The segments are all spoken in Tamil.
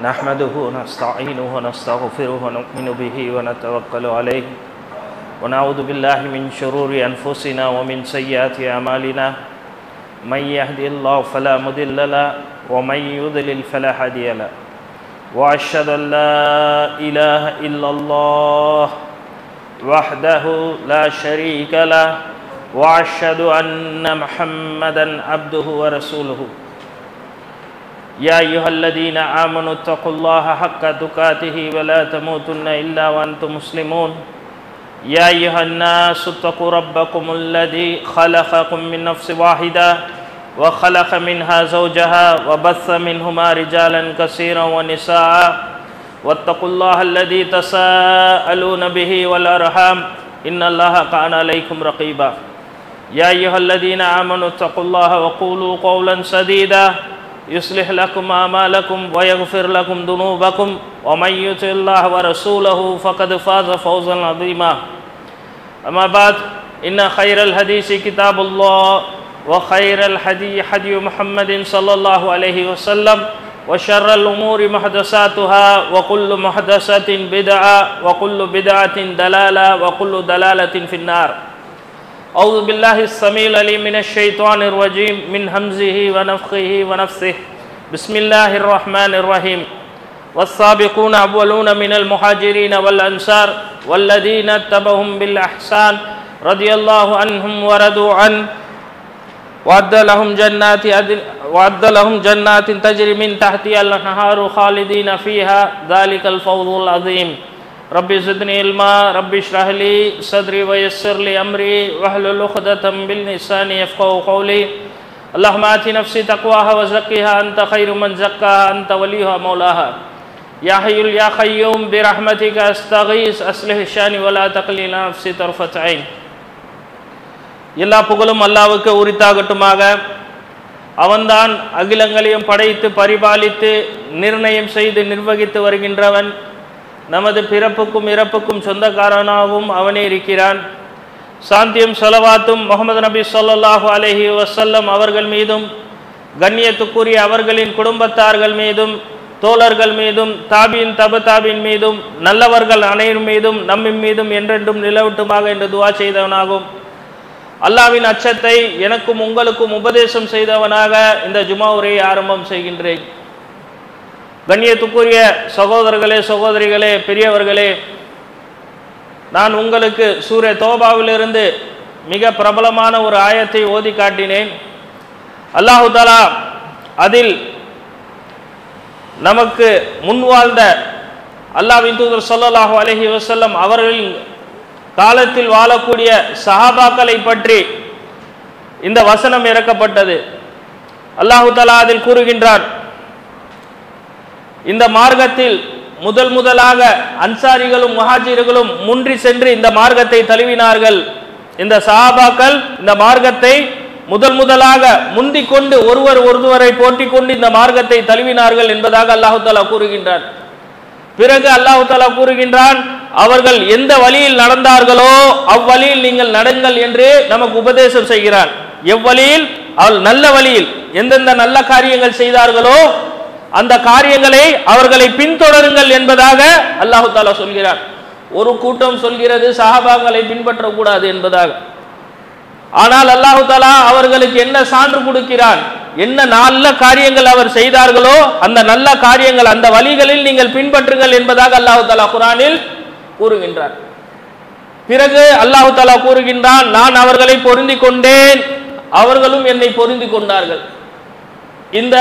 نحمده ونستعينه ونستغفره ونؤمن به ونتوكل عليه ونعوذ بالله من شرور أنفسنا ومن سيئات أعمالنا من يهدي الله فلا مضل له ومن يضلل فلا هادي له وأشهد أن لا إله إلا الله وحده لا شريك له وأشهد أن محمدا عبده ورسوله يا أيها الذين آمنوا اتقوا الله حق تقاته ولا تموتن إلا وأنتم مسلمون يا أيها الناس اتقوا ربكم الذي خلقكم من نفس واحدة وخلق منها زوجها وبث منهما رجالا كثيرا ونساء واتقوا الله الذي تساءلون به والأرحام إن الله كان عليكم رقيبا يا أيها الذين آمنوا اتقوا الله وقولوا قولا سديدا يصلح لكم أعمالكم ويغفر لكم ذنوبكم ومن يطع الله ورسوله فقد فاز فوزا عظيما أما بعد إن خير الحديث كتاب الله وخير الهدي هدي محمد صلى الله عليه وسلم وشر الأمور محدثاتها وكل محدثة بدعة وكل بدعة ضلالة وكل ضلالة في النار أعوذ بالله السميع العليم من الشيطان الرجيم من همزه ونفخه ونفثه بسم الله الرحمن الرحيم والسابقون الأولون من المهاجرين والأنصار والذين اتبعهم بالإحسان رضي الله عنهم ورضوا عنه وأعد لهم جنات تجري من تحتها الأنهار خالدين فيها ذلك الفوز العظيم ربي زدني علما ربي اشرح لي صدري ويسر لي أمري واحلل عقدة من لساني يفقهوا قولي اللهم آت نفسي تقواها وزكها أنت خير من زكاها أنت وليها مولاها يا حي يا قيوم برحمتك أستغيث أصلح شأني ولا تكلني نفسي طرفة عين எல்லா புகழும் அல்லாஹ்வுக்கு உரித்தாகட்டுமாக. அவன்தான் அகிலங்களையும் படைத்து பரிபாலித்து நிர்ணயம் செய்து நிர்வகித்து வருகின்றவன். நமது பிறப்புக்கும் இறப்புக்கும் சொந்தக்காரனாகவும் அவனே இருக்கிறான். சாந்தியும் ஸலவாத்தும் முஹம்மது நபி ஸல்லல்லாஹு அலைஹி வஸல்லம் அவர்கள் மீதும் கண்ணியத்துக்குரிய அவர்களின் குடும்பத்தார்கள் மீதும் தோழர்கள் மீதும் தாபியின் தபதாபின் மீதும் நல்லவர்கள் அனைவரும் மீதும் நம்மின் மீதும் என்றென்றும் நிலவட்டுமாக என்று துஆ செய்தவனாகும். அல்லாஹ்வின் அச்சத்தை எனக்கும் உங்களுக்கும் உபதேசம் செய்தவனாக இந்த ஜுமா உரையை ஆரம்பம் செய்கின்றேன். கண்ணியத்துக்குரிய சகோதரர்களே சகோதரிகளே பெரியவர்களே, நான் உங்களுக்கு சூரே தௌபாவிலிருந்து மிக பிரபலமான ஒரு ஆயத்தை ஓதி காட்டினேன். அல்லாஹு தஆலா அதில் நமக்கு முன்வாழ்ந்த அல்லாஹ்வின் தூதர் ஸல்லல்லாஹு அலைஹி வஸல்லம் அவர்களின் காலத்தில் வாழக்கூடிய சஹாபாக்களை பற்றி இந்த வசனம் இறக்கப்பட்டது. அல்லாஹு தஆலா அதில் கூறுகின்றார், இந்த மார்க்கத்தில் முதலாக அன்சாரிகளும் முஹாஜிர்களும் முன்றி சென்று இந்த மார்க்கத்தை தழுவினார்கள். இந்த சஹாபாக்கள் இந்த மார்க்கத்தை முதலாக முந்திக் கொண்டு ஒருவரை போற்றிக் கொண்டு இந்த மார்க்கத்தை தழுவினார்கள் என்பதாக அல்லாஹு தஆலா கூறுகின்றார். பிறகு அல்லாஹு தஆலா கூறுகின்றான், அவர்கள் எந்த வழியில் நடந்தார்களோ அவ்வழியில் நீங்கள் நடங்கள் என்று நமக்கு உபதேசம் செய்கிறான். எவ்வழியில்? நல்ல வழியில். எந்தெந்த நல்ல காரியங்கள் செய்தார்களோ அந்த காரியங்களை அவர்களை பின்தொடருங்கள் என்பதாக அல்லாஹு தஆலா சொல்கிறார். ஒரு கூட்டம் சொல்கிறது சஹாபாக்களை பின்பற்றக்கூடாது என்பதாக. ஆனால் அல்லாஹு தஆலா அவர்களுக்கு என்ன சான்று கொடுக்கிறான்? என்ன நல்ல காரியங்கள் அவர் செய்தார்களோ அந்த நல்ல காரியங்கள் அந்த வழிகளில் நீங்கள் பின்பற்றுங்கள் என்பதாக அல்லாஹு தஆலா குர்ஆனில் கூறுகின்றார். பிறகு அல்லாஹு தஆலா கூறுகின்றான், நான் அவர்களை பொருந்திக் கொண்டேன், அவர்களும் என்னை பொருந்திக் கொண்டார்கள். இந்த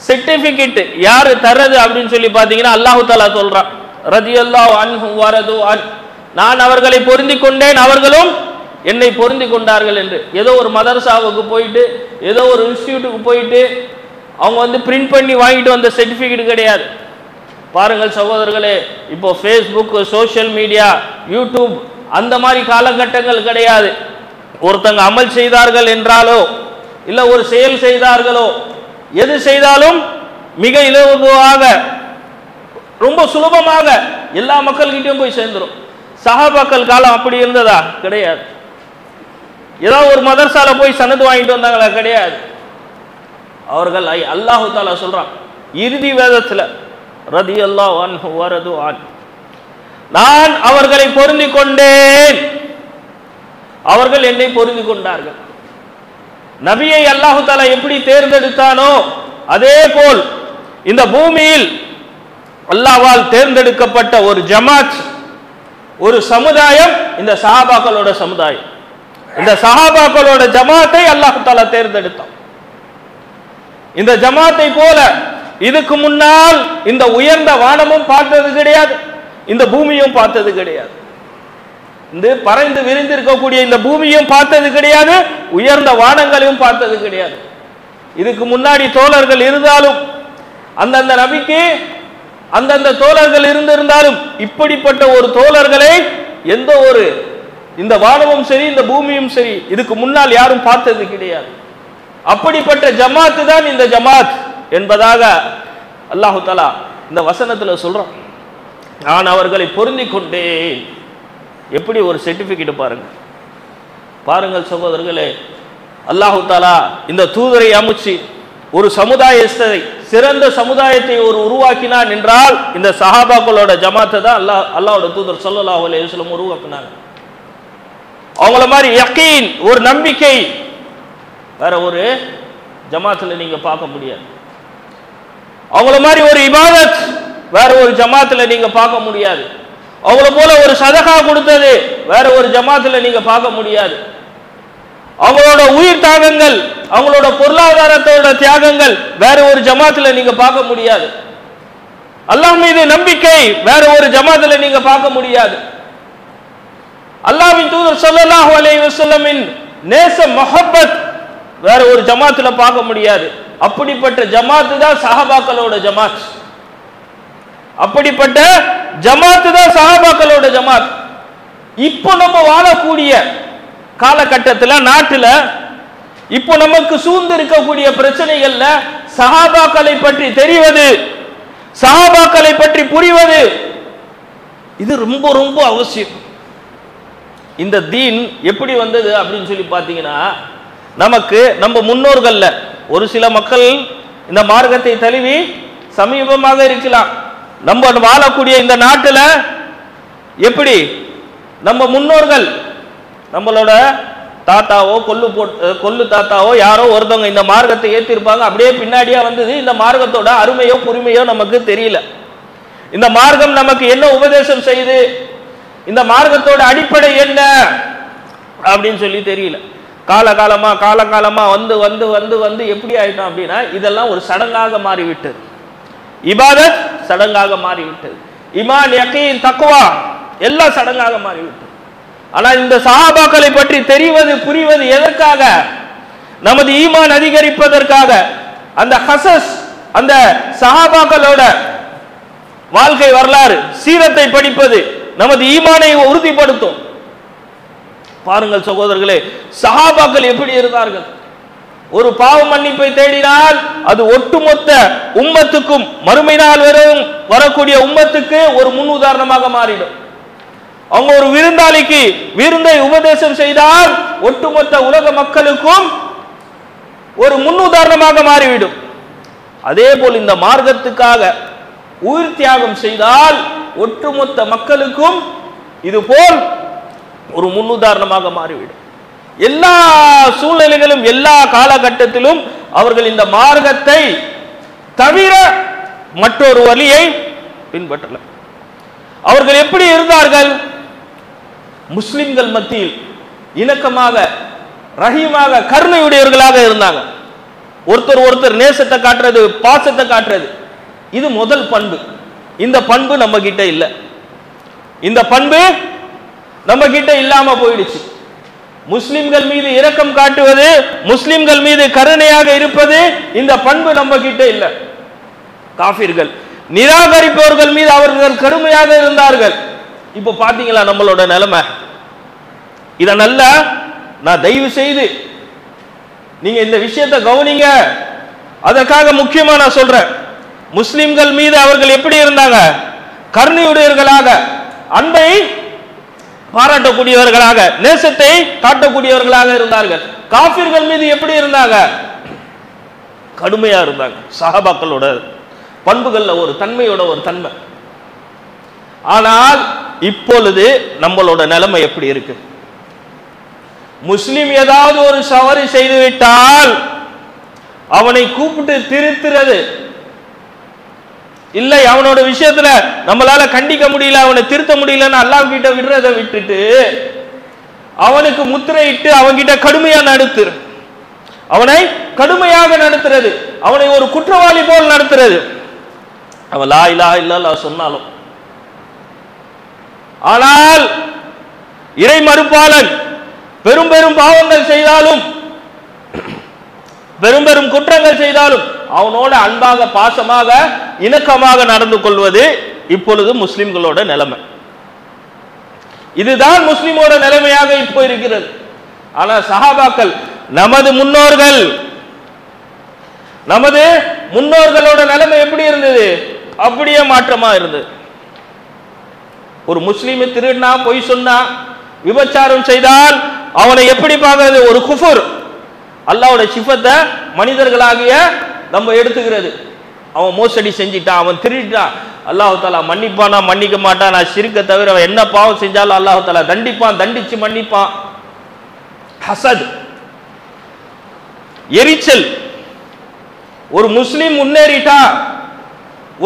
சர்டிபிகேட் யாரு தரது அப்படின்னு சொல்லி பார்த்தீங்கன்னா அல்லாஹு தஆலா சொல்றான், ரதியல்லாஹு அன்ஹு வரது அன், நான் அவர்களை பொருந்திக் கொண்டேன் அவர்களும் என்னை பொருந்திக் கொண்டார்கள் என்று. ஏதோ ஒரு மதரசாவுக்கு போயிட்டு ஏதோ ஒரு இன்ஸ்டிடியூட்டுக்கு போயிட்டு அவங்க பிரிண்ட் பண்ணி வாங்கிட்டு வந்த சர்டிபிகேட் கிடையாது. பாருங்கள் சகோதரர்களே, இப்போ ஃபேஸ்புக், சோஷியல் மீடியா, யூடியூப் அந்த மாதிரி காலகட்டங்கள் கிடையாது. ஒருத்தங்க அமல் செய்தார்கள் என்றாலோ இல்ல ஒரு செயல் செய்தார்களோ எது செய்தாலும் மிக இலகுவாக ரொம்ப சுலபமாக எல்லா மக்கள்கிட்டையும் போய் சேர்ந்துடும். சஹாபாக்கள் காலம் அப்படி இருந்ததா? கிடையாது. ஏதாவது ஒரு மதரசால போய் சனது வாங்கிட்டு வந்தாங்களா? கிடையாது. அவர்கள் அல்லாஹு தஆலா சொல்றான், இறுதி வேதத்தில் ரலியல்லாஹு அன்ஹு வரது அன், நான் அவர்களை பொருந்தி கொண்டேன், அவர்கள் என்னை பொருந்தி கொண்டார்கள். நபியை அல்லாஹு தஆலா எப்படி தேர்ந்தெடுத்தானோ அதே போல் இந்த பூமியில் அல்லாஹ்வால் தேர்ந்தெடுக்கப்பட்ட ஒரு ஜமாத், ஒரு சமுதாயம் இந்த சஹாபாக்களோட சமுதாயம். இந்த சஹாபாக்களோட ஜமாத்தை அல்லாஹ் தஆலா தேர்ந்தெடுத்தான். இந்த ஜமாத்தை போல இதுக்கு முன்னால் இந்த உயர்ந்த வானமும் பார்த்தது கிடையாது, இந்த பூமியும் பார்த்தது கிடையாது. இந்த பறந்து விரிந்து இருக்கக்கூடிய இந்த பூமியும் பார்த்தது கிடையாது, உயர்ந்த வானங்களையும் பார்த்தது கிடையாது. இதுக்கு முன்னாடி தோழர்கள் இருந்தாலும், அந்தந்த நபிக்கு அந்தந்த தோழர்கள் இருந்திருந்தாலும், இப்படிப்பட்ட ஒரு தோழர்களை எந்த ஒரு இந்த வானமும் சரி இந்த பூமியும் சரி இதுக்கு முன்னால் யாரும் பார்த்தது கிடையாது. அப்படிப்பட்ட ஜமாத்து தான் இந்த ஜமாத் என்பதாக அல்லாஹு தஆலா இந்த வசனத்தில் சொல்றான். நான் அவர்களை பொருந்தி கொண்டேன். எப்படி ஒரு சர்டிபிகேட் பாருங்க, பாருங்கள் சகோதரர்களே. அல்லாஹு தஆலா இந்த தூதரை அமைச்சு ஒரு சமுதாயத்தை, சிறந்த சமுதாயத்தை ஒரு உருவாக்கினான் என்றால் இந்த சஹாபாக்களோட ஜமாத்தை தான் அல்லாஹ்வோட தூதர் ஸல்லல்லாஹு அலைஹி வஸல்லம் உருவாக்கினாங்க. அவங்கள மாதிரி யகீன், ஒரு நம்பிக்கை வேற ஒரு ஜமாத்துல நீங்க பார்க்க முடியாது. அவங்கள மாதிரி ஒரு இபாதத் வேற ஒரு ஜமாத்துல நீங்க பார்க்க முடியாது. அவங்கள போல ஒரு சதகா கொடுத்தது வேற ஒரு ஜமாத்துல நீங்க பார்க்க முடியாது. அவங்களோட உயிர் தியாகங்கள், அவங்களோட பொருளாதாரத்தோட தியாகங்கள் வேற ஒரு ஜமாத்துல நீங்க பார்க்க முடியாது. அல்லாஹ் மீது நம்பிக்கை வேற ஒரு ஜமாத்துல நீங்க பார்க்க முடியாது. அல்லாஹ்வின் தூதர் ஸல்லல்லாஹு அலைஹி வஸல்லமின் நேச முஹப்பத் வேற ஒரு ஜமாத்துல பார்க்க முடியாது. அப்படிப்பட்ட ஜமாத்து தான் சஹாபாக்களோட ஜமாத். அப்படிப்பட்ட ஜமாத்து தான் சஹாபாக்களோட ஜமாத். இப்போ நம்ம வாழக்கூடிய காலகட்டத்தில் நாட்டில் இப்போ நமக்கு சூழ்ந்து இருக்கக்கூடிய பிரச்சனைகள்ல சஹாபாக்களை பற்றி தெரிவது, சஹாபாக்களை பற்றி புரிவது இது ரொம்ப ரொம்ப அவசியம். இந்த தீன் எப்படி வந்தது அப்படின்னு சொல்லி பார்த்தீங்கன்னா, நமக்கு நம்ம முன்னோர்கள்ல ஒரு சில மக்கள் இந்த மார்க்கத்தை தழுவி சமீபமாக இருக்கலாம். நம்ம வாழக்கூடிய இந்த நாட்டில் எப்படி நம்ம முன்னோர்கள், நம்மளோட தாத்தாவோ கொல்லு தாத்தாவோ யாரோ ஒருத்தவங்க இந்த மார்க்கத்தை ஏற்றிருப்பாங்க, அப்படியே பின்னாடியா வந்தது. இந்த மார்க்கத்தோட அருமையோ பொறுமையோ நமக்கு தெரியல. இந்த மார்க்கம் நமக்கு என்ன உபதேசம் செய்து, இந்த மார்க்கத்தோட அடிப்படை என்ன அப்படின்னு சொல்லி தெரியல. காலகாலமா வந்து வந்து வந்து வந்து எப்படி ஆயிட்டோம் அப்படின்னா, இதெல்லாம் ஒரு சடங்காக மாறிவிட்டது. இபாதத் சடங்காக மாறிவிட்டது. ஈமான், யகீன், தக்வா எல்லாம் சடங்காக மாறிவிட்டது. ஆனால் இந்த சஹாபாக்களை பற்றி தெரிவது, புரிவது எதற்காக? நமது ஈமான் அதிகரிப்பதற்காக. அந்த ஹசஸ், அந்த சஹாபாக்களோட வாழ்க்கை வரலாறு, சீரத்தை படிப்பது நமது ஈமானை உறுதிப்படுத்தும். பாருங்கள் சகோதரர்களே, சஹாபாக்கள் எப்படி இருந்தார்கள். ஒரு பாவ மன்னிப்பை தேடினால் அது ஒட்டுமொத்த உம்மத்துக்கும், மறுமை நாள் வரும் வரக்கூடிய உம்மத்துக்கு ஒரு முன் உதாரணமாக மாறிடும். அவங்க ஒரு விருந்தாளிக்கு விருந்தை உபதேசம் செய்தால் ஒட்டுமொத்த உலக மக்களுக்கும் ஒரு முன்னுதாரணமாக மாறிவிடும். அதே போல் இந்த மார்க்கத்துக்காக உயிர் தியாகம் செய்தால் ஒட்டுமொத்த மக்களுக்கும் இது போல் ஒரு முன்னுதாரணமாக மாறிவிடும். எல்லா சூழ்நிலைகளும், எல்லா காலகட்டத்திலும் அவர்கள் இந்த மார்க்கத்தை தவிர மற்றொரு வழியை பின்பற்றல. அவர்கள் எப்படி இருந்தார்கள்? முஸ்லிம்கள் மத்தியில் இணக்கமாக, ரஹீமாக, கருணையுடையவர்களாக இருந்தாங்க. ஒருத்தர் நேசத்தை காட்டுறது, பாசத்தை காட்டுறது, இது முதல் பண்பு. இந்த பண்பு நம்ம கிட்ட இல்லை. இந்த பண்பு நம்ம கிட்ட இல்லாம போயிடுச்சு. முஸ்லிம்கள் மீது இரக்கம் காட்டுவது, முஸ்லிம்கள் மீது கருணையாக இருப்பது, இந்த பண்பு நம்ம கிட்ட இல்லை. காஃபிர்கள், நிராகரிப்பவர்கள் மீது அவர்கள் கடுமையாக இருந்தார்கள். இப்போ பாத்தீங்களா நம்மளோட நிலைமை? இத நல்லா நான் தயவு செய்து நீங்க இந்த விஷயத்தை கவனிங்க. அதற்காக முக்கியமா நான் சொல்றேன், முஸ்லிம்கள் மீது அவர்கள் எப்படி இருந்தாங்க? கருணையுடையவர்களாக, அன்பை பாராட்டக்கூடியவர்களாக, நேசத்தை காட்டக்கூடியவர்களாக இருந்தார்கள். காஃபிர்கள் மீது எப்படி இருந்தாங்க? கடுமையா இருந்தாங்க. சஹாபாக்களோட பண்புகள்ல ஒரு தன்மையோட ஒரு தன்மை. ஆனால் இப்பொழுது நம்மளோட நிலைமை எப்படி இருக்கு? முஸ்லிம் ஏதாவது ஒரு தவறு செய்து விட்டால் அவனை கூப்பிட்டு திருத்துறது இல்லை, அவனோட விஷயத்துல நம்மளால கண்டிக்க முடியல, அவனை திருத்த முடியலன்னு அல்லாஹ் கிட்ட விடுறதை விட்டுட்டு அவனுக்கு முத்திரையிட்டு அவன்கிட்ட கடுமையா நடத்துறது, அவனை கடுமையாக நடத்துறது, அவனை ஒரு குற்றவாளி போல் நடத்துறது. அவன் லா இலாஹ இல்லல்லாஹ் சொன்னாலும், ஆனால் இறை மறுப்பாளன் பெரும் பெரும் பாவங்கள் செய்தாலும் பெரும் பெரும் குற்றங்கள் செய்தாலும் அவனோட அன்பாக பாசமாக இணக்கமாக நடந்து கொள்வது இப்பொழுது முஸ்லிம்களோட நிலைமை. இதுதான் முஸ்லிமோட நிலைமையாக இப்போ இருக்கிறது. ஆனா சஹாபாக்கள் நமது முன்னோர்களோட நிலைமை எப்படி இருந்தது? அப்படியே மாற்றமா இருந்தது. ஒரு முஸ்லிம் திருடினா, பொய் சொன்னா, விபச்சாரம் செய்தால் அவனை எப்படி பார்க்கிறது? ஒரு குஃபர். அல்லாஹ்வுடைய சிஃபத்தை மனிதர்களாகிய நம்ம எடுத்துக்கிறது. அவன் மோசடி செஞ்சிட்டான், அவன் திருடிட்டான், அல்லாஹ் தஆலா மன்னிப்பானா மன்னிக்க மாட்டான், நான் ஷிர்க்க தவிர என்ன பாவம் செஞ்சாலும் அல்லாஹ் தஆலா தண்டிப்பான், தண்டிச்சு மன்னிப்பான். ஹசத், எரிச்சல். ஒரு முஸ்லிம் முன்னேறிட்டா,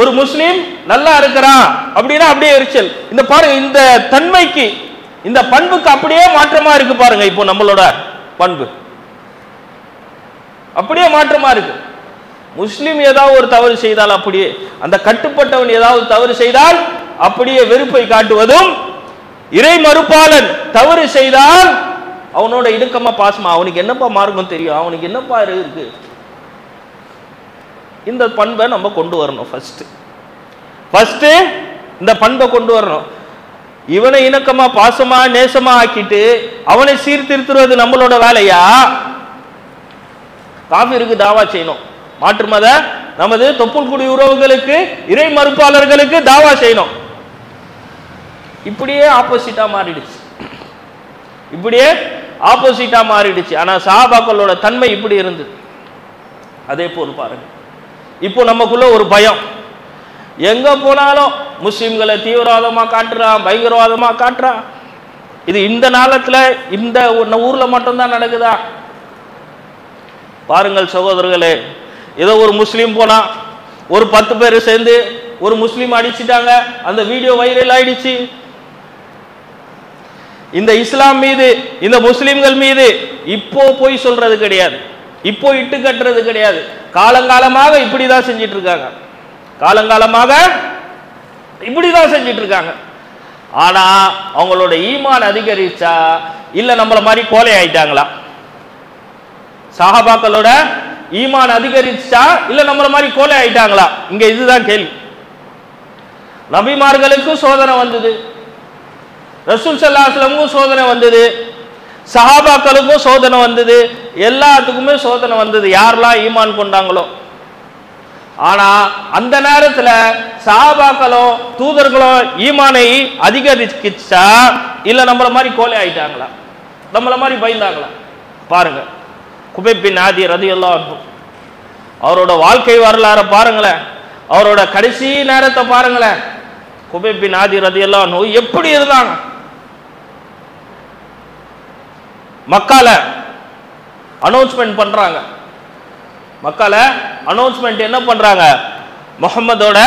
ஒரு முஸ்லிம் நல்லா இருக்கிறான் அப்படின்னா அப்படியே எரிச்சல். இந்த பாருங்க, இந்த தன்மைக்கு, இந்த பண்புக்கு அப்படியே மாற்றமா இருக்கு பாருங்க. இப்போ நம்மளோட பண்பு அப்படியே மாற்றமா இருக்கு. முஸ்லிம் ஏதாவது ஒரு தவறு செய்தால் அப்படியே, அந்த கட்டுப்பட்டவன் ஏதாவது தவறு செய்தால் அப்படியே வெறுப்பை காட்டுவதும், இறை மறுப்பாளன் தவறு செய்தால் அவனோட இடுக்கமா பாசமா, அவனுக்கு என்னப்பா மார்க்கம் தெரியும், அவனுக்கு என்னப்பா இருக்கு. இந்த பண்பை நம்ம கொண்டு வரணும். ஃபர்ஸ்ட் இந்த பண்பை கொண்டு வரணும். இவனை இணக்கமா பாசமா நேசமா ஆக்கிட்டு அவனை சீர்திருத்துறது நம்மளோட வேலையா? காஃபிருக்கு தாவா செய்யணும், மாற்று மத நமது தொப்புள் குடி உறவுகளுக்கு, இறை மறுப்பாளர்களுக்கு தாவா செய்யணும். இப்படியே ஆப்போசிட்டா மாறிடுச்சு. ஆனா சஹாபாக்களோட தன்மை இப்படி இருந்தது. அதே போல் பாருங்க, இப்போ நமக்குள்ள ஒரு பயம், எங்க போனாலும் முஸ்லிம்களை தீவிரவாதமா காட்டுறான், பயங்கரவாதமா காட்டுறான். இது இந்த நாளத்துல இந்த ஊர்ல மட்டும்தான் நடக்குதா? பாருங்கள் சகோதரர்களே, ஏதோ ஒரு முஸ்லீம் போனா, ஒரு 10 பேர் சேர்ந்து ஒரு முஸ்லீம் அடிச்சிட்டாங்க, அந்த வீடியோ வைரல் ஆயிடுச்சு. இந்த இஸ்லாம் மீது, இந்த முஸ்லிம்கள் மீது இப்போ போய் சொல்றது கிடையாது, இப்போ இட்டு கட்டுறது கிடையாது. காலங்காலமாக இப்படிதான் செஞ்சிட்டு இருக்காங்க, ஆனா அவங்களோட ஈமான் அதிகரிச்சா இல்ல நம்மள மாதிரி கோலை ஆயிட்டாங்களா? சஹாபாக்களோட ஈமான் அதிகரிச்சா இல்ல நம்மள மாதிரி கோலை ஆயிட்டாங்களா? இங்க இதுதான் கேள்வி. நபிமார்களுக்கும் சோதனை வந்தது, ரசூல் ஸல்லல்லாஹு அலைஹி வஸல்லம் சோதனை வந்தது, சஹாபாக்களுக்கும் சோதனை வந்தது, எல்லாத்துக்குமே சோதனை வந்தது, யாரெல்லாம் ஈமான் கொண்டாங்களோ. ஆனா அந்த நேரத்துல சஹாபாக்களோ தூதர்களோ ஈமானை அதிகரிச்சா இல்ல நம்மள மாதிரி கோலை ஆயிட்டாங்களா, நம்மள மாதிரி பயந்தாங்களா? பாருங்க, குபைப் பின் ஆதி ரலியல்லாஹு அன்ஹு அவரோட வாழ்க்கை வரலாறு பாருங்களேன், அவரோட கடைசி நேரத்தை பாருங்களேன். குபைப் பின் ஆதி ரலியல்லாஹு அன்ஹு எப்படி இருந்தாங்க? மக்கால அனௌன்ஸ்மெண்ட் பண்றாங்க, மக்கால அனௌன்ஸ்மெண்ட் என்ன பண்றாங்க? முஹம்மதோட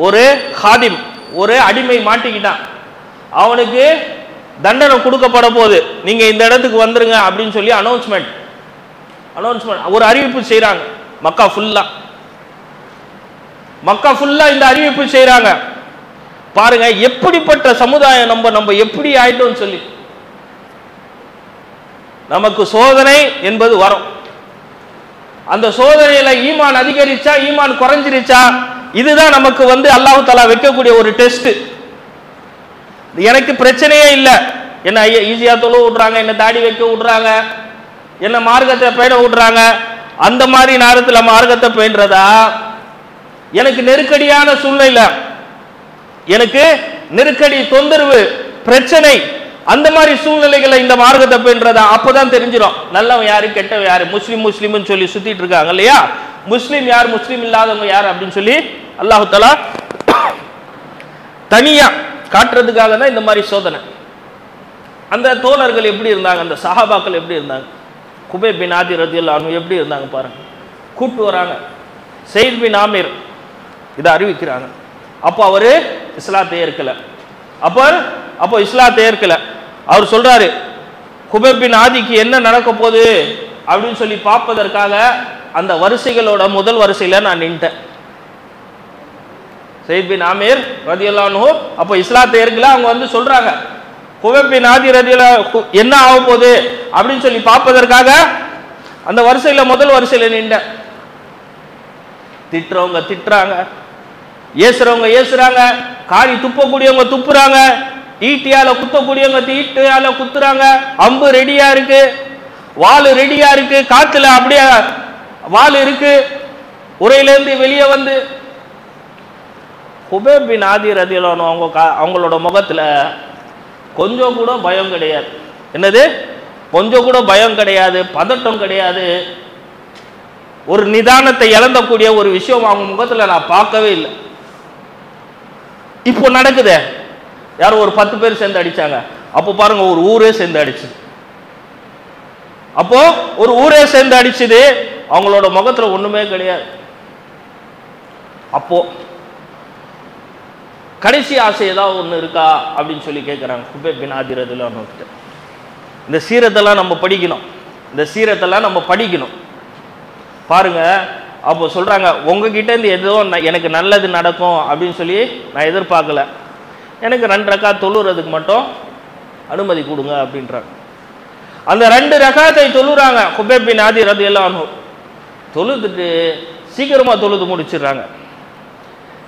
ஒரு ஹாதிம், ஒரு அடிமை மாட்டிக்கிட்டான், அவனுக்கு தண்டனை கொடுக்கப்பட போகுது, நீங்க இந்த இடத்துக்கு வந்துருங்க அப்படின்னு சொல்லி அனௌன்ஸ்மெண்ட் ஒரு அறிவிப்பு செய்யறாங்க. மக்கா ஃபுல்லா இந்த அறிவிப்பு செய்யறாங்க. பாருங்க எப்படிப்பட்ட சமுதாயம் நம்ம எப்படி ஆயிட்டோம்னு சொல்லி. நமக்கு சோதனை என்பது வரும், அந்த சோதனையில ஈமான் அதிகரிச்சா ஈமான் குறைஞ்சிருச்சா, இதுதான் நமக்கு அல்லாஹ் தஆலா வைக்கக்கூடிய ஒரு டெஸ்ட். எனக்கு பிரச்சனையே இல்லை, என்ன ஈஸியா தொழ விடுறாங்க, என்ன தாடி வைக்க விடுறாங்க, என்ன மார்க்கத்தை பேண விடுறாங்க, அந்த மாதிரி நேரத்தில் மார்க்கத்தை பேணுறதா? எனக்கு நெருக்கடியான சூழ்நிலை, எனக்கு நெருக்கடி, தொந்தரவு, பிரச்சனை, அந்த மாதிரி சூழ்நிலைகளை இந்த மார்க்கத்தை பேணுறதா? அப்பதான் தெரிஞ்சிடும் நல்லவன் யாரு கெட்டவன் யாரு. முஸ்லிம்னு சொல்லி சுத்திட்டு இருக்காங்க இல்லையா, முஸ்லீம் யார் முஸ்லீம் இல்லாதவங்க யார் அப்படின்னு சொல்லி அல்லாஹ் தஆலா தனியா காட்டுறதுக்காக தான் இந்த மாதிரி சோதனை. அந்த தோழர்கள் எப்படி இருந்தாங்க, அந்த சஹாபாக்கள் எப்படி இருந்தாங்க, குபைப் பின் ஆதி ரலியல்லாஹு அன்ஹு எப்படி இருந்தாங்க பாருங்க. கூட்டு வராங்க, ஸைத் பின் ஆமிர் இதை அறிவிக்கிறாங்க. அப்போ அவரு இஸ்லாத்தை ஏற்கல. அப்போ இஸ்லாத்தை ஏற்கல. அவர் சொல்றாரு, குபைப் பின் ஆதிக்கு என்ன நடக்க போகுது அப்படின்னு சொல்லி பார்ப்பதற்காக அந்த வரிசைகளோட முதல் வரிசையில நான் நின்ட்டேன். ஸைத் பின் ஆமிர் ரலியல்லாஹு அன்ஹு அப்போ இஸ்லாத்தை ஏற்கல. அவங்க வந்து சொல்றாங்க, குபைப் பின் ஆதி ரலியல்லாஹு என்ன ஆக போகுது அப்படின்னு சொல்லி பார்ப்பதற்காக அந்த வரிசையில முதல் வரிசையில நின்றேன். திட்டுறவங்க திட்டுறாங்க, ஏசுறவங்க ஏசுறாங்க, காரி துப்பக்கூடியவங்க துப்புறாங்க, ஈட்டியால குத்தக்கூடியவங்க ஈட்டியால குத்துறாங்க, அம்பு ரெடியா இருக்கு, வாள் ரெடியா இருக்கு, காத்துல அப்படியே வாள் இருக்கு. உரையிலேருந்து வெளியே வந்து குபைப் பின் ஆதி ரலியல்லாஹு அன்ஹு அவங்களோட முகத்துல கொஞ்சம் கூட பயம் கிடையாது. என்னது? கொஞ்சம் கூட பயம் கிடையாது, பதட்டம் கிடையாது, ஒரு நிதானத்தை இழந்தக்கூடிய ஒரு விஷயம் அவங்க முகத்துல நான் பார்க்கவே இல்லை. இப்போ நடக்குது, யாரும் ஒரு 10 பேர் சேர்ந்து அடிச்சாங்க. அப்போ பாருங்க, ஒரு ஊரே சேர்ந்து அடிச்சு. அப்போ ஒரு ஊரே சேர்ந்து அடிச்சுது, அவங்களோட முகத்துல ஒண்ணுமே கிடையாது. அப்போ கடைசி ஆசை ஏதாவது ஒன்று இருக்கா அப்படின்னு சொல்லி கேட்குறாங்க குபைப் பின் ஆதி ரலியல்லாஹு அன்ஹு. இந்த சீரத்தெல்லாம் நம்ம படிக்கணும், இந்த சீரத்தெல்லாம் நம்ம படிக்கணும் பாருங்க. அப்போ சொல்றாங்க, உங்ககிட்ட இருந்து ஏதோ எனக்கு நல்லது நடக்கும் அப்படின்னு சொல்லி நான் எதிர்பார்க்கல, எனக்கு 2 ரக்காத் தொழுறதுக்கு மட்டும் அனுமதி கொடுங்க அப்படின்றாங்க. அந்த 2 ரக்காத்தை தொழுறாங்க குபைப் பின் ஆதி ரலியல்லாஹு அன்ஹு. தொழுதுட்டு சீக்கிரமா தொழுது முடிச்சிடுறாங்க.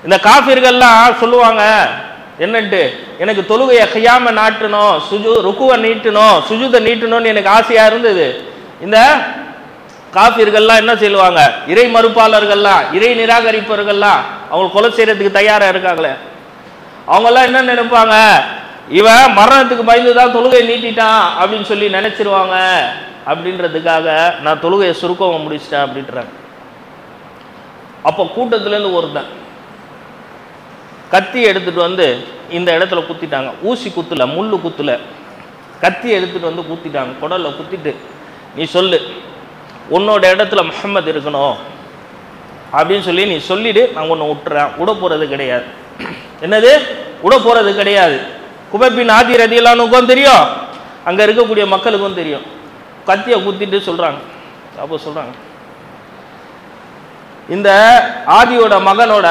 இந்த காஃபிர்கள்லாம் சொல்லுவாங்க என்னன்ட்டு, எனக்கு தொழுகையை கையாம நாட்டணும், ருக்குவை நீட்டணும், சுஜூதை நீட்டணும்னு எனக்கு ஆசையா இருந்தது. இந்த காஃபிர்கள்லாம் என்ன சொல்லுவாங்க, இறை மறுப்பாளர்கள்லாம், இறை நிராகரிப்பவர்கள்லாம் அவங்க கொலை செய்யறதுக்கு தயாரா இருக்காங்களே, அவங்கெல்லாம் என்ன நினைப்பாங்க, இவன் மரணத்துக்கு பயந்துதான் தொழுகையை நீட்டிட்டான் அப்படின்னு சொல்லி நினைச்சிருவாங்க. அப்படின்றதுக்காக நான் தொழுகையை சுருக்கமா முடிச்சிட்டேன் அப்படின்றாங்க. அப்போ கூட்டத்துல இருந்து ஒருத்தன் கத்தி எடுத்துட்டு வந்து இந்த இடத்துல குத்திட்டாங்க. ஊசி குத்துல, முள்ளு குத்துல, கத்தி எடுத்துட்டு வந்து குத்திட்டாங்க. குடல்ல குத்திட்டு, நீ சொல்லு, உன்னோட இடத்துல முஹம்மது இருக்கணும் அப்படின்னு சொல்லி நீ சொல்லிடு, நான் உன்னை விட்டுறேன். விட போறது கிடையாது. என்னது? விட போறது கிடையாது. குபைப் பின் ஆதி ரலியல்லாஹு அன்ஹுக்கும் தெரியும், அங்க இருக்கக்கூடிய மக்களுக்கும் தெரியும். கத்தியை குத்திட்டு சொல்றாங்க. அப்போ சொல்றாங்க, இந்த ஆதியோட மகனோட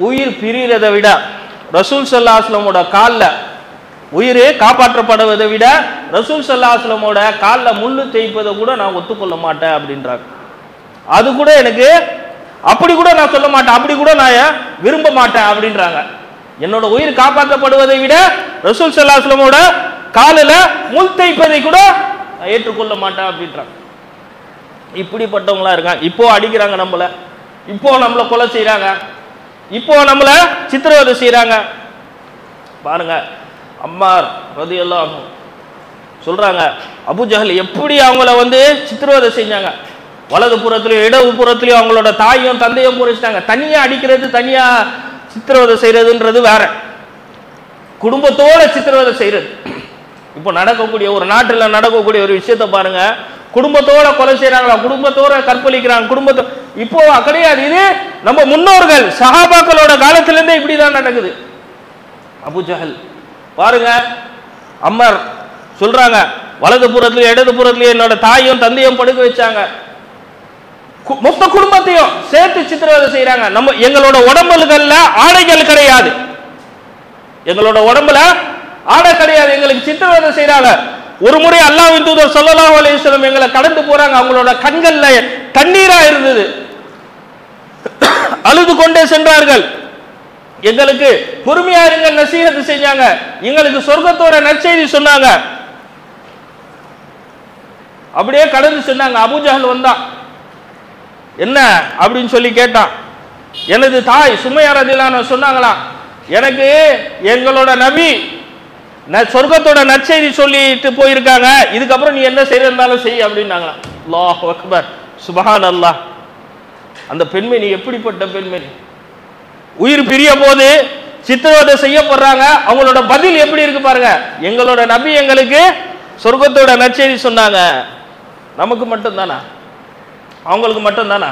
உயிர் பிரிகிறதை விட ரசூல் ஸல்லல்லாஹு அலைஹி வஸல்லமோட காலில் உயிர் காப்பாற்றப்படுவதை விட ரசூல் ஸல்லல்லாஹு அலைஹி வஸல்லமோட காலில் முள்ளு தேய்ப்பதை கூட நான் ஒத்துக்கொள்ள மாட்டேன் அப்படின்றாங்க. அது கூட எனக்கு, அப்படி கூட நான் சொல்ல மாட்டேன், அப்படி கூட நான் விரும்ப மாட்டேன் அப்படின்றாங்க. என்னோட உயிர் காப்பாற்றப்படுவதை விட ரசூல் ஸல்லல்லாஹு அலைஹி வஸல்லமோட காலில் முள் தேய்ப்பதை கூட நான் ஏற்றுக்கொள்ள மாட்டேன் அப்படின்றாங்க. இப்படிப்பட்டவங்களா இருக்காங்க. இப்போ அடிக்கிறாங்க நம்மள, இப்போ நம்மளை கொலை செய்யறாங்க, இப்போ நம்மள சித்திரவதை செய்யறாங்க பாருங்க. அம்மார் ரலியல்லாஹு அன்ஹு சொல்றாங்க, அபூ ஜஹல் எப்படி அவங்கள வந்து சித்திரவதை செஞ்சாங்க. வலது புறத்திலையும் இடது புறத்திலையும் அவங்களோட தாயும் தந்தையும் புரிச்சிட்டாங்க. தனியா அடிக்கிறது, தனியா சித்திரவதை செய்யறதுன்றது வேற, குடும்பத்தோட சித்திரவதை செய்யறது. இப்போ நடக்கக்கூடிய ஒரு நாட்டில் நடக்கக்கூடிய ஒரு விஷயத்த பாருங்க, குடும்பத்தோட கொலை செய்யறாங்களா, குடும்பத்தோட கற்பழிக்கிறாங்க, குடும்பத்தோட. இப்போ கிடையாது, இது நம்ம முன்னோர்கள் சஹாபாக்களோட காலத்திலிருந்தே இப்படிதான் நடக்குது. அபூ ஜஹல் பாருங்க, அம்மர் சொல்றாங்க, வலது புறத்திலயும் இடது புறத்திலயும் என்னோட தாயும் தந்தையும் படுக்க வச்சாங்க, மொத்த குடும்பத்தையும் சேர்த்து சித்திரவதை செய்யறாங்க. நம்ம எங்களோட உடம்புகள்ல ஆடைகள் கிடையாது, எங்களோட உடம்புல ஆடை கிடையாது, எங்களுக்கு சித்திரவதை செய்யறாங்க. ஒரு முறை அல்லாஹ்வின் தூதர் ஸல்லல்லாஹு அலைஹி வஸல்லம் எங்களை கடந்து போறாங்க, அவங்களோட கண்கள்ல தண்ணீரா இருந்தது, அழுது கொண்டே சென்றார்கள். எங்களுக்கு பொறுமையா இருங்க நசீஹத் செஞ்சாங்க, எங்களுக்கு சொர்க்கத்தோட நற்செய்தி சொன்னாங்க. அப்படியே கடந்து சொன்னாங்க. அபூ ஜஹல் வந்தான், என்ன அப்படின்னு சொல்லி கேட்டான். எனது தாய் சுமையா ரலியல்லாஹு அன்ஹா சொன்னாங்களாம், எனக்கு எங்களோட நபி சொர்க்கத்தோட நற்செய்தி சொல்லிட்டு போயிருக்காங்க, இதுக்கப்புறம் நீ என்ன செய்யறதாலும் செய் அப்படின்னாங்களாம். அல்லாஹு அக்பர், சுப்ஹானல்லாஹ். அந்த பெண்மணி எப்படிப்பட்ட பெண்மணி, உயிர் பிரிய போது சித்திரவதை செய்யப்படுறாங்க. அவங்களோட பதில் எப்படி இருக்கு பாருங்க. எங்களோட நபி எங்களுக்கு சொர்க்கத்தோட நற்செய்தி சொன்னாங்க. நமக்கு மட்டும் தானா? அவங்களுக்கு மட்டும் தானா?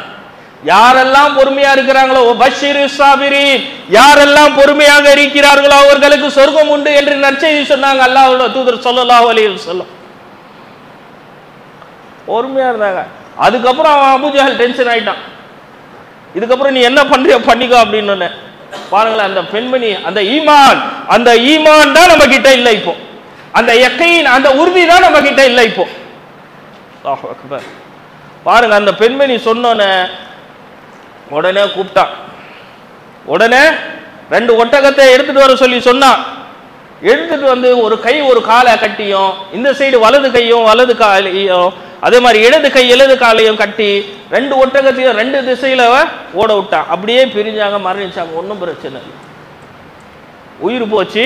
யாரெல்லாம் பொறுமையா இருக்கிறாங்களோ பஷீரு சாபிரீன், யாரெல்லாம் பொறுமையாக இருக்கிறார்களோ அவர்களுக்கு சொர்க்கம் உண்டு என்று நற்செய்தி சொன்னாங்க அல்லாஹ்வுடைய தூதர் ஸல்லல்லாஹு அலைஹி வஸல்லம். பொறுமையா இருந்தாங்க. அதுக்கப்புறம் அவன் அபூஜஹல் டென்ஷன் ஆயிட்டான். இதுக்கப்புறம் நீ என்ன பண்றியோ பண்ணிக்கோ அப்படின்னு பாருங்களேன். அந்த பெண்மணி அந்த ஈமான் தான் நம்ம கிட்ட இல்லை இப்போ. அந்த யக்கீன், அந்த உறுதி தான் நம்ம கிட்ட இல்லை இப்போ. அல்லாஹ் அக்பர். பாருங்க, அந்த பெண்மணி சொன்னோன்னே உடனே கூப்பிட்டான். உடனே 2 ஒட்டகத்தை எடுத்துட்டு வர சொல்லி சொன்னான். எடுத்துட்டு வந்து ஒரு கை ஒரு காலை கட்டியும், இந்த சைடு வலது கையும் வலது காலையும், அதே மாதிரி இடது கை இடது காலையும் கட்டி 2 ஒட்டகத்தையும் 2 திசையில ஓட விட்டான். அப்படியே பிரிஞ்சாங்க, மரணிச்சாங்க. ஒன்றும் பிரச்சனை இல்லை. உயிர் போச்சு,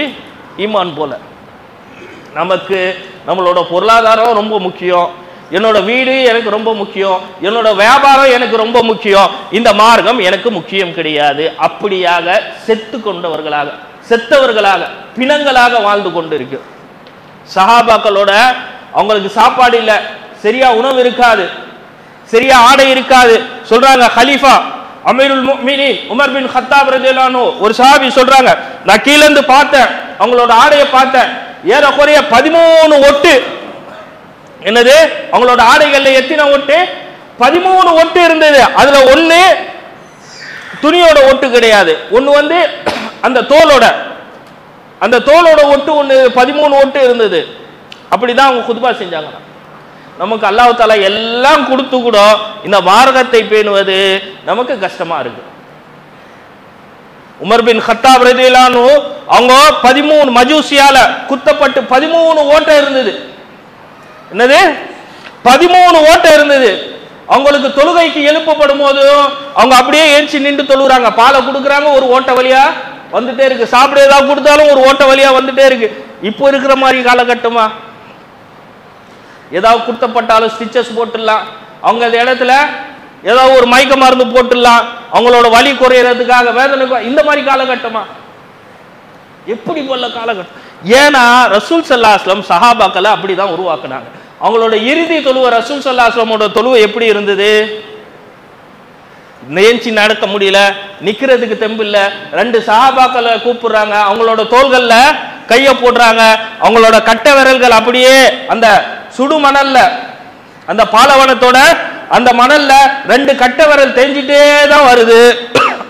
ஈமான் போல. நமக்கு நம்மளோட பொருளாதாரம் ரொம்ப முக்கியம், என்னோட வீடு எனக்கு ரொம்ப முக்கியம், என்னோட வியாபாரம் எனக்கு ரொம்ப முக்கியம், இந்த மார்க்கம் எனக்கு முக்கியம் கிடையாது. அப்படியாக செத்து கொண்டவர்களாக, செத்தவர்களாக, பிணங்களாக வாழ்ந்து கொண்டு இருக்கு. சஹாபாக்களோட அவங்களுக்கு சாப்பாடு இல்லை, சரியா உணவு இருக்காது, சரியா ஆடை இருக்காது. சொல்றாங்க ஹலீஃபா அமீருல் முஃமினீன் உமர் பின் கத்தாப் ரலியல்லாஹு அன்ஹு ஒரு சஹாபி சொல்றாங்க, நான் கீழ இருந்து பார்த்தேன், அவங்களோட ஆடையை பார்த்தேன், ஏறக்குறைய 13 ஒட்டு. என்னது? அவங்களோட ஆடைகள்ல எத்தனை ஒட்டு? 13 ஒட்டு இருந்தது. அதுல ஒண்ணு துணியோட ஒட்டு கிடையாது, ஒண்ணு வந்து அந்த தோலோட ஒட்டு ஒண்ணு, 13 ஒட்டு இருந்தது. அப்படிதான் அவங்க குத்பா செஞ்சாங்க. நமக்கு அல்லாஹ் தஆலா எல்லாம் கொடுத்து கூட இந்த மார்க்கத்தை பேணுவது நமக்கு கஷ்டமா இருக்கு. உமர் பின் கத்தாப் ரலியல்லாஹு அன்ஹு அவங்க 13 மஜூசியால குத்தப்பட்டு 13 ஓட்டை இருந்தது. என்னது? 13 ஓட்டை இருந்தது. அவங்களுக்கு தொழுகைக்கு எழுப்பப்படும் போது அவங்க அப்படியே ஏஞ்சி நின்று தொழுகிறாங்க. பாலை கொடுக்குறாங்க, ஒரு ஓட்டை வழியா வந்துட்டே இருக்கு. சாப்பிட ஏதாவது கொடுத்தாலும் ஒரு ஓட்டை வழியா வந்துட்டே இருக்கு. இப்போ இருக்கிற மாதிரி காலகட்டமா? ஏதாவது குத்தப்பட்டாலும் ஸ்டிச்சஸ் போட்டுடலாம், அவங்க அந்த இடத்துல ஏதாவது ஒரு மயக்க மருந்து போட்டுடலாம், அவங்களோட வலி குறையறதுக்காக, வேதனை. இந்த மாதிரி காலகட்டமா? எப்படி போல காலகட்டம்? ஏன்னா ரசூல் ஸல்லல்லாஹு அலைஹி வஸல்லம் சஹாபாக்களை அப்படிதான் உருவாக்குனாங்க. அவங்களோட இறுதி தொழுவை ரசூல் ஸல்லல்லாஹு அலைஹி வஸல்லமோட தொழுவை எப்படி இருந்தது? நேஞ்சி நடக்க முடியல, நிக்கிறதுக்கு தெம்பு இல்ல. 2 சஹாபாக்களை கூப்பிடுறாங்க, அவங்களோட தோள்கள்ல கைய போடுறாங்க, அவங்களோட கட்டை விரல்கள் அப்படியே அந்த சுடு மணல்ல, அந்த பாலவனத்தோட அந்த மணல்ல 2 கட்டை விரல் தேஞ்சிட்டே தான் வருது.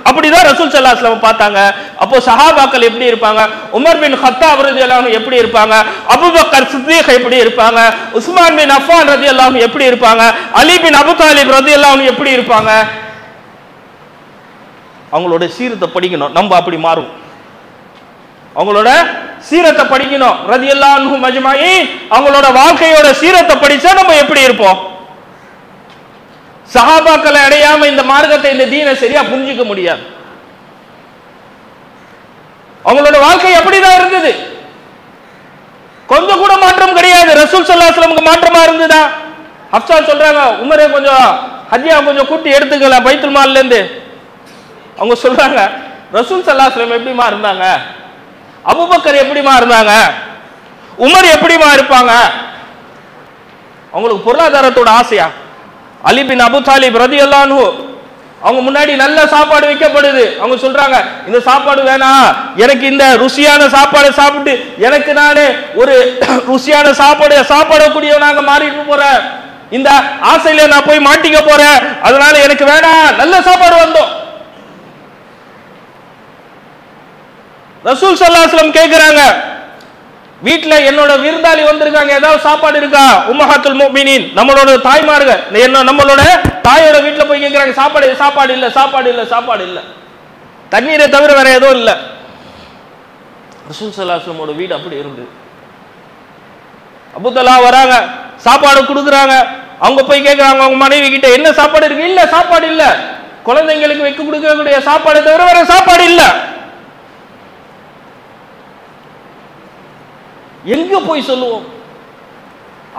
அப்படிதான் ரசூல் ஸல்லல்லாஹு அலைஹி வஸல்லம் பார்த்தாங்க. அப்போ சஹாபாக்கள் எப்படி இருப்பாங்க? உமர் பின் கத்தாப் ரலியல்லாஹு அன்ஹு எப்படி இருப்பாங்க? அபூபக்கர் சித்தீக் எப்படி இருப்பாங்க? உஸ்மான் பின் அஃபான் ரலியல்லாஹு அன்ஹு எப்படி இருப்பாங்க? அலி பின் அபூ தாலிப் ரலியல்லாஹு அன்ஹு எப்படி இருப்பாங்க? அவங்களோட சீரத்தை படிக்கணும், நம்ம அப்படி மாறும். அவங்களோட சீரத்தை படிக்கணும். ரலியல்லாஹு அன்ஹு மஜ்மஈன், அவங்களோட வாழ்க்கையோட சீரத்தை படிச்சா நம்ம எப்படி இருப்போம்? சஹாபாக்களை அடையாம இந்த மார்க்கத்தை, இந்த தீனை சரியா புரிஞ்சிக்க முடியாது. அவங்களோட வாழ்க்கை எப்படிதான் இருந்தது? கொஞ்சம் கூட மாற்றம் கிடையாது. ரசூல் ஸல்லல்லாஹு அலைஹி வஸல்லம் மாற்றமா இருந்ததா? ஹப்ஸா சொல்றாங்க, உமரே கொஞ்சம் ஹஜ்ஜியா கொஞ்சம் கூட்டி எடுத்துக்கலாம் பைத்துல் மால்ல இருந்து. அவங்க சொல்றாங்க, ரசூல் ஸல்லல்லாஹு அலைஹி வஸல்லம் எப்படிமா இருந்தாங்க? அபூபக்கர் எப்படிமா இருந்தாங்க? உமர் எப்படிமா இருப்பாங்க? அவங்களுக்கு பொருளாதாரத்தோட ஆசையா? அலி பின் அபூ தாலிப் ரலியல்லாஹு அன்ஹு அவங்க முன்னாடி நல்ல சாப்பாடு வைக்கப்படுது. அவங்க சொல்றாங்க, இந்த சாப்பாடு வேணாம், எனக்கு இந்த ருசியான சாப்பாடு சாப்பிட்டு எனக்கு நானே ஒரு ருசியான சாப்பாடக்கூடியவனாக மாறிட்டு போறேன், இந்த ஆசையில நான் போய் மாட்டிக்க போறேன், அதனால எனக்கு வேணாம், நல்ல சாப்பாடு வந்தோம். ரசூல் ஸல்லல்லாஹு அலைஹி வஸல்லம் கேக்குறாங்க, வீட்டுல என்னோட விருந்தாளி வந்திருக்காங்க, ஏதாவது சாப்பாடு இருக்கா? உம்மஹாத்துல் முஃமினீன் நம்மளோட தாய்மார்கள், நம்மளோட தாயோட வீட்டுல போய் கேட்கிறாங்க, சாப்பாடு இல்ல, சாப்பாடு இல்ல, சாப்பாடு இல்ல, தண்ணீரை தவிர வேற எதுவும் இல்ல. ரசூல் ஸல்லல்லாஹு அலைஹி வஸல்லமோட வீடு அப்படி இருந்தது. அபூதலா வராங்க, சாப்பாடு கொடுக்குறாங்க. அவங்க போய் கேட்கிறாங்க அவங்க மனைவி கிட்ட, என்ன சாப்பாடு இருக்கு? இல்ல, சாப்பாடு இல்ல, குழந்தைங்களுக்கு வைக்க கொடுக்கக்கூடிய சாப்பாடு தவிர வேற சாப்பாடு இல்ல. எங்க போய் சொல்லுவோம்?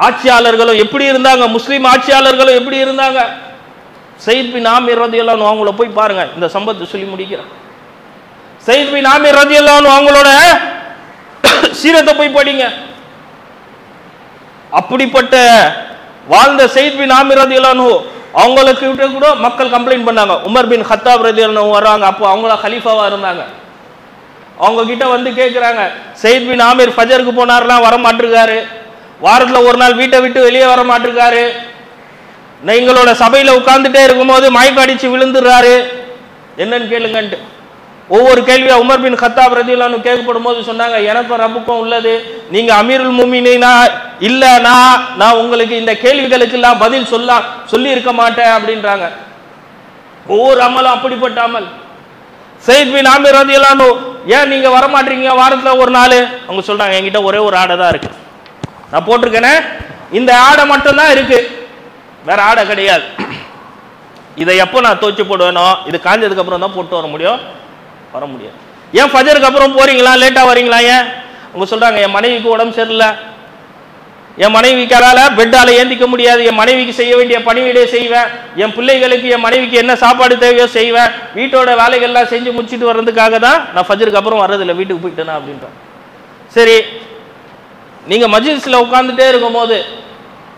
ஆட்சியாளர்களும் எப்படி இருந்தாங்க, முஸ்லீம் ஆட்சியாளர்களும் எப்படி இருந்தாங்க? சயீத் பின் ஆமிர் ரலியல்லாஹு அன்ஹு அவங்கள போய் பாருங்க. இந்த சம்பவத்தை சொல்லி முடிக்கிறேன். சயீத் பின் ஆமிர் ரலியல்லாஹு அன்ஹு அவங்களோட சீரத்தை போய் படிங்க. அப்படிப்பட்ட வாழ்ந்த சயீத் பின் ஆமிர் ரலியல்லாஹு அன்ஹு அவங்களுக்கு கிட்ட கூட மக்கள் கம்ப்ளைண்ட் பண்ணாங்க. உமர் பின் கத்தாப் ரலியல்லாஹு அன்ஹு வராங்க, அப்போ அவங்கள கலீஃபாவா இருந்தாங்க. அவங்க கிட்ட வந்து கேட்குறாங்க, சயீத் பின் ஆமிர் ஃபஜருக்கு போனார்லாம் வர மாட்டிருக்காரு, வாரத்தில் ஒரு நாள் வீட்டை விட்டு வெளியே வர மாட்டிருக்காரு, எங்களோட சபையில் உட்கார்ந்துட்டே இருக்கும்போது மயக்கம் அடிச்சு விழுந்துடுறாரு, என்னன்னு கேளுங்கன்ட்டு ஒவ்வொரு கேள்வியா உமர் பின் கத்தாப் ரலியல்லாஹு அன்ஹு கேட்கப்படும் போது சொன்னாங்க, எனக்கும் ரப்புக்கும் உள்ளது, நீங்க அமீருல் முஃமினீனா இல்லனா நான் உங்களுக்கு இந்த கேள்விகளுக்கு எல்லாம் பதில் சொல்லி இருக்க மாட்டேன் அப்படின்றாங்க. ஒவ்வொரு அமலும் அப்படிப்பட்ட அமல். சயீத் பின் ஆமிர் ரலியல்லாஹு அன்ஹு, ஏன் நீங்க வர மாட்டீங்க வாரத்துல ஒரு நாள்? அவங்க சொல்றாங்க, என்கிட்ட ஒரே ஒரு ஆடை தான் இருக்கு, நான் போட்டிருக்கேனே இந்த ஆடை மட்டும் தான் இருக்கு, வேற ஆடை கிடையாது. இதை எப்போ நான் துவைச்சு போடுவேனோ இது காஞ்சதுக்கு அப்புறம் தான் போட்டு வர முடியும், வர முடியாது. ஏன் ஃபஜருக்கு அப்புறம் போறீங்களா, லேட்டா வரீங்களா? ஏன்? அவங்க சொல்றாங்க, என் மனைவிக்கு உடம்பு சரியில்லை, என் மனைவிக்கால பெட்டால ஏந்திக்க முடியாது, என் மனைவிக்கு செய்ய வேண்டிய பணிவிடை செய்வேன், என் பிள்ளைகளுக்கு என் மனைவிக்கு என்ன சாப்பாடு தேவையோ செய்வேன், வீட்டோட வேலைகள்லாம் செஞ்சு முடிச்சுட்டு வர்றதுக்காக தான் நான் ஃபஜருக்கு அப்புறம் வர்றதில்லை, வீட்டுக்கு போயிட்டேனா அப்படின்றான். சரி, நீங்க மஜ்லிஸ்ல உட்கார்ந்துட்டே இருக்கும் போது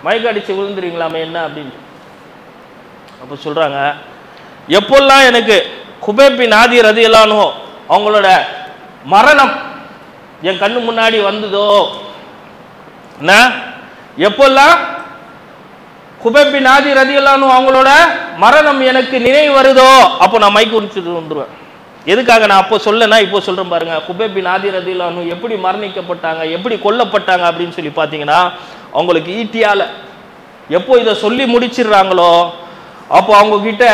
மயக்க அடிச்சு விழுந்துறீங்களாமே, என்ன அப்படின்ட்டு. அப்போ சொல்றாங்க, எப்பெல்லாம் எனக்கு குபைப் பின் ஆதி ரலியல்லாஹு அன்ஹு அவங்களோட மரணம் என் கண்ணு முன்னாடி வந்ததோ, எப்பெல்லாம் குபைப் பின் ஆதி ரலியல்லாஹு அன்ஹு அவங்களோட மரணம் எனக்கு நினைவு வருதோ அப்போ நான் மைக்கு குடிச்சிட்டு வந்துடுவேன். எதுக்காக நான் அப்போ சொல்லனா இப்போ சொல்றேன் பாருங்க. குபைப் பின் ஆதி ரலியல்லாஹு அன்ஹு எப்படி மரணிக்கப்பட்டாங்க, எப்படி கொல்லப்பட்டாங்க அப்படின்னு சொல்லி பார்த்தீங்கன்னா, அவங்களுக்கு ஈட்டியால எப்போ இதை சொல்லி முடிச்சிடுறாங்களோ அப்போ அவங்க கிட்ட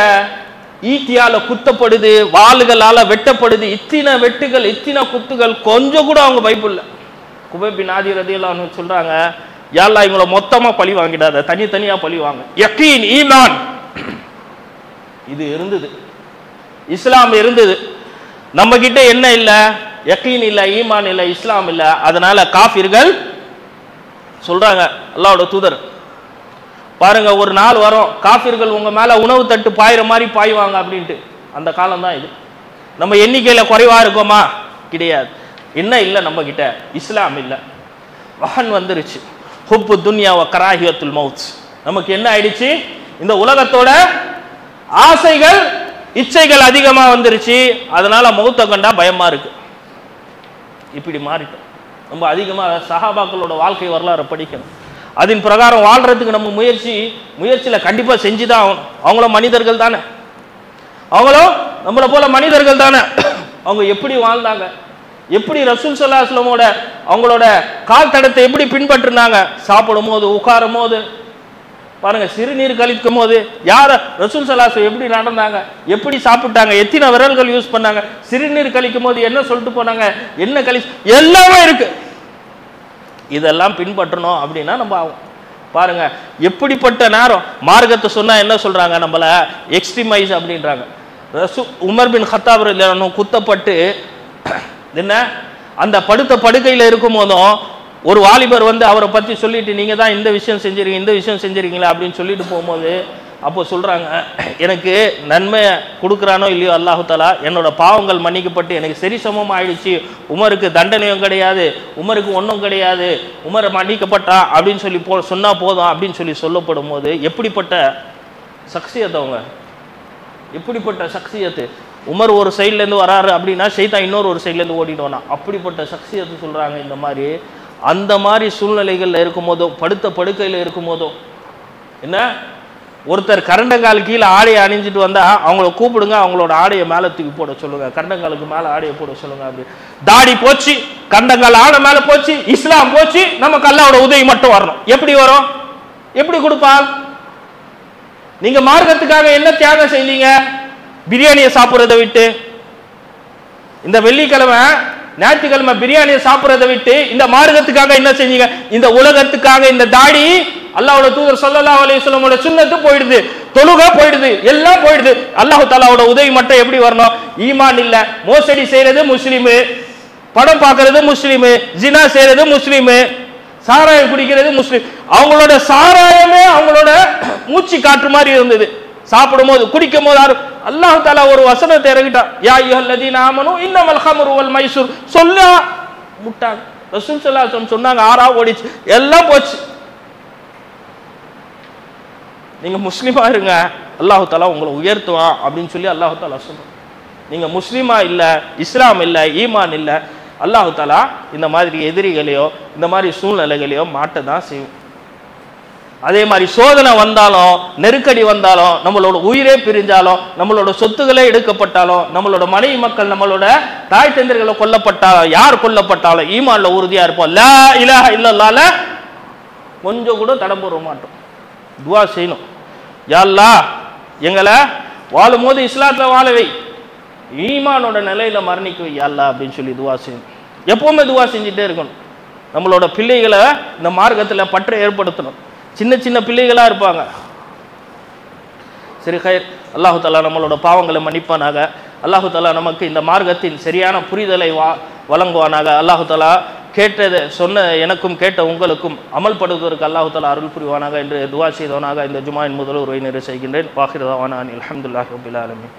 ஈட்டியால குத்தப்படுது, வாளுகளால வெட்டப்படுது, இத்தனை வெட்டுகள் இத்தனை குத்துகள், கொஞ்சம் கூட அவங்க பயப்படல. குபைப் பின் ஆதி ரலியல்லாஹு அன்ஹு சொல்றாங்க, யா அல்லாஹ் இவங்கள மொத்தமா பழி வாங்கிடாத, தனித்தனியா பழி வாங்க. யகீன் ஈமான் இது இருந்தது, இஸ்லாம் இருந்தது, நம்ம கிட்ட என்ன இல்ல? யகீன் இல்ல, ஈமான் இல்ல, இஸ்லாம் இல்ல. அதனால காஃபிர்கள் சொல்றாங்க, அல்லாஹ்வோட தூதர் பாருங்க, ஒரு நாள் வரும் காஃபிர்கள் உங்க மேல உணவு தட்டு பாயிற மாதிரி பாய்வாங்க அப்படின்ட்டு. அந்த காலம் தான் இது. நம்ம எண்ணிக்கையில குறைவா இருக்கோமா? கிடையாது. என்ன இல்லை நம்ம கிட்ட? இஸ்லாம் இல்லை. வஹன் வந்துருச்சு, ஹுப்பு துன்யா வ கராஹியத்துல் மௌத். நமக்கு என்ன ஆயிடுச்சு? இந்த உலகத்தோட ஆசைகள் இச்சைகள் அதிகமா வந்துருச்சு, அதனால மௌத்தை கண்டா பயமா இருக்கு. இப்படி மாறிட்டோம். நம்ம அதிகமா சஹாபாக்களோட வாழ்க்கை வரலாறு படிக்கணும், அதன் பிரகாரம் வாழ்றதுக்கு நம்ம முயற்சியில கண்டிப்பா செஞ்சுதான் ஆகணும். அவங்களும் மனிதர்கள் தானே, அவங்களும் நம்மளை போல மனிதர்கள் தானே. அவங்க எப்படி வாழ்ந்தாங்க, எப்படி ரசூல் ஸல்லல்லாஹு அலைஹி வஸல்லமோட அவங்களோட கால் தடத்தை எப்படி பின்பற்றினாங்க, சாப்பிடும் போது உட்காரும் போது பாருங்க, சிறுநீர் கழிக்கும் போது யார ரசூல் ஸல்லல்லாஹு அலைஹி வஸல்லம் எப்படி நடந்தாங்க, எப்படி சாப்பிட்டாங்க, எத்தனை விரல்கள் யூஸ் பண்ணாங்க, சிறுநீர் கழிக்கும் போது என்ன சொல்லிட்டு போனாங்க, என்ன எல்லாமே இருக்கு. இதெல்லாம் பின்பற்றணும் அப்படின்னா நம்ம பாருங்க எப்படிப்பட்ட நேரம். மார்க்கத்தை சொன்னா என்ன சொல்றாங்க, நம்மள எக்ஸ்ட்ரீமைஸ் அப்படின்றாங்க. உமர் பின் கத்தாப் ரலியல்லாஹு அன்ஹு குத்தப்பட்டு என்ன அந்த படுத்த படுக்கையில் இருக்கும் போதும் ஒரு வாலிபர் வந்து அவரை பற்றி சொல்லிட்டு, நீங்க தான் இந்த விஷயம் செஞ்சிருக்கீங்க, இந்த விஷயம் செஞ்சிருக்கீங்களா அப்படின்னு சொல்லிட்டு போகும்போது அப்போ சொல்றாங்க, எனக்கு நன்மை கொடுக்குறானோ இல்லையோ அல்லாஹு தஆலா, என்னோட பாவங்கள் மன்னிக்கப்பட்டு எனக்கு சரி சமம் ஆயிடுச்சு, உமருக்கு தண்டனையும் கிடையாது, உமருக்கு ஒன்றும் கிடையாது, உமரை மன்னிக்கப்பட்டா அப்படின்னு சொல்லி சொன்னா போதும் அப்படின்னு சொல்லி சொல்லப்படும் போது எப்படிப்பட்ட சக்சியத் அவங்க, எப்படிப்பட்ட சக்சியத்து. உமர் ஒரு சைட்லேருந்து வராரு அப்படின்னா ஷைத்தான் இன்னொரு ஒரு சைட்லேருந்து ஓடிடுவானா, அப்படிப்பட்ட சக்சியத்து சொல்றாங்க. இந்த மாதிரி அந்த மாதிரி சூழ்நிலைகளில் இருக்கும் போதோ, படுத்த படுக்கையில் இருக்கும் போதோ, என்ன ஒருத்தர் கரண்டங்கால் கீழே ஆடையை அணிஞ்சிட்டு வந்தா அவங்கள கூப்பிடுங்க, அவங்களோட ஆடையை மேலே தூக்கி போட சொல்லுங்க, கரண்டங்காலுக்கு மேலே ஆடையை போட சொல்லுங்க. அப்படி தாடி போச்சு, கண்டங்கால் ஆடை மேலே போச்சு, இஸ்லாம் போச்சு, நமக்கு அல்லாஹ்வோட உதவி மட்டும் வரணும். எப்படி வரும்? எப்படி கொடுப்பான்? நீங்க மார்க்கத்துக்காக என்ன தியாகம் செஞ்சீங்க? பிரியாணியை சாப்பிட்றதை விட்டு, இந்த வெள்ளிக்கிழமை ஞாயிற்றுக்கிழமை பிரியாணியை சாப்பிட்றதை விட்டு இந்த மார்க்கத்துக்காக என்ன செஞ்சீங்க? இந்த உலகத்துக்காக இந்த தாடி, அல்லாஹ்வோட தூதர் ஸல்லல்லாஹு அலைஹி வஸல்லமோட சுன்னத்து போயிடுது, தொழுகை போயிடுது, எல்லாம் போயிடுது. அல்லாஹ் தஆலாவோட உதவி மட்டும் எப்படி வரணும்? ஈமான் இல்ல, மோசடி செய்யறது முஸ்லிமு, படம் பார்க்கறது முஸ்லிமு, ஜினா செய்யறது முஸ்லிமு, சாராயம் குடிக்கிறது முஸ்லிம். அவங்களோட சாராயமே அவங்களோட மூச்சு காற்று மாதிரி இருந்தது. சாப்பிடும் போது குடிக்கும் போது அல்லாஹ் தஆலா ஒரு வசனத்தை இறக்கிட்டான், யா அய்யுஹல்லதீன ஆமனூ இன்னமல் ஹம்ரு வல் மைசூர். சொல்ல முட்டாங்க. ரசூல் ஸல்லல்லாஹு அலைஹி வஸல்லம் சொன்னாங்க, ஆறா ஓடிச்சு, எல்லாம் போச்சு. நீங்க முஸ்லிமா இருங்க, அல்லாஹ் தஆலா உங்களை உயர்த்துவான் அப்படின்னு சொல்லி அல்லாஹ் தஆலா சொல்றான். நீங்க முஸ்லிமா இல்ல, இஸ்லாம் இல்ல, ஈமான் இல்ல, அல்லாஹ் தஆலா இந்த மாதிரி எதிரிகளையோ இந்த மாதிரி சூழ்நிலைகளையோ மாட்ட தான் செய்யும். அதே மாதிரி சோதனை வந்தாலும், நெருக்கடி வந்தாலும், நம்மளோட உயிரே பிரிஞ்சாலும், நம்மளோட சொத்துக்களே எடுக்கப்பட்டாலும், நம்மளோட மனைவி மக்கள், நம்மளோட தாய் தந்தைகளை கொல்லப்பட்டாலும், யார் கொல்லப்பட்டாலும் ஈமான்ல உறுதியா இருப்போம். லா இலாஹ இல்லல்லாஹ்ல கொஞ்சம் கூட தடம் போட மாட்டோம். துஆ செய்யணும், யா அல்லாஹ் எங்களை வாழும் போது இஸ்லாத்துல வாழவை, ஈமானோட நிலையில மரணிக்க வை யா அல்லாஹ் அப்படின்னு சொல்லி துஆ செய்யணும். எப்பவுமே துஆ செஞ்சுட்டே இருக்கணும். நம்மளோட பிள்ளைகளை இந்த மார்க்கத்தில் பற்றை ஏற்படுத்தணும். சின்ன சின்ன பிள்ளைகளா இருப்பாங்க. சரி, ஹைர். அல்லாஹு தஆலா நம்மளோட பாவங்களை மன்னிப்பானாக. அல்லாஹு தஆலா நமக்கு இந்த மார்க்கத்தின் சரியான புரிதலை வழங்குவானாக. அல்லாஹு தஆலா கேட்டதை சொன்ன எனக்கும் கேட்ட உங்களுக்கும் அமல்படுவதற்கு அல்லாஹு தஆலா அருள் புரிவானாக என்று துஆ செய்தவனாக இந்த ஜுமாவின் முதல் உரையை நிறைவு செய்கின்றேன். வாஹிர் தஅவானா அல்ஹம்துலில்லாஹி ரப்பில் ஆலமீன்.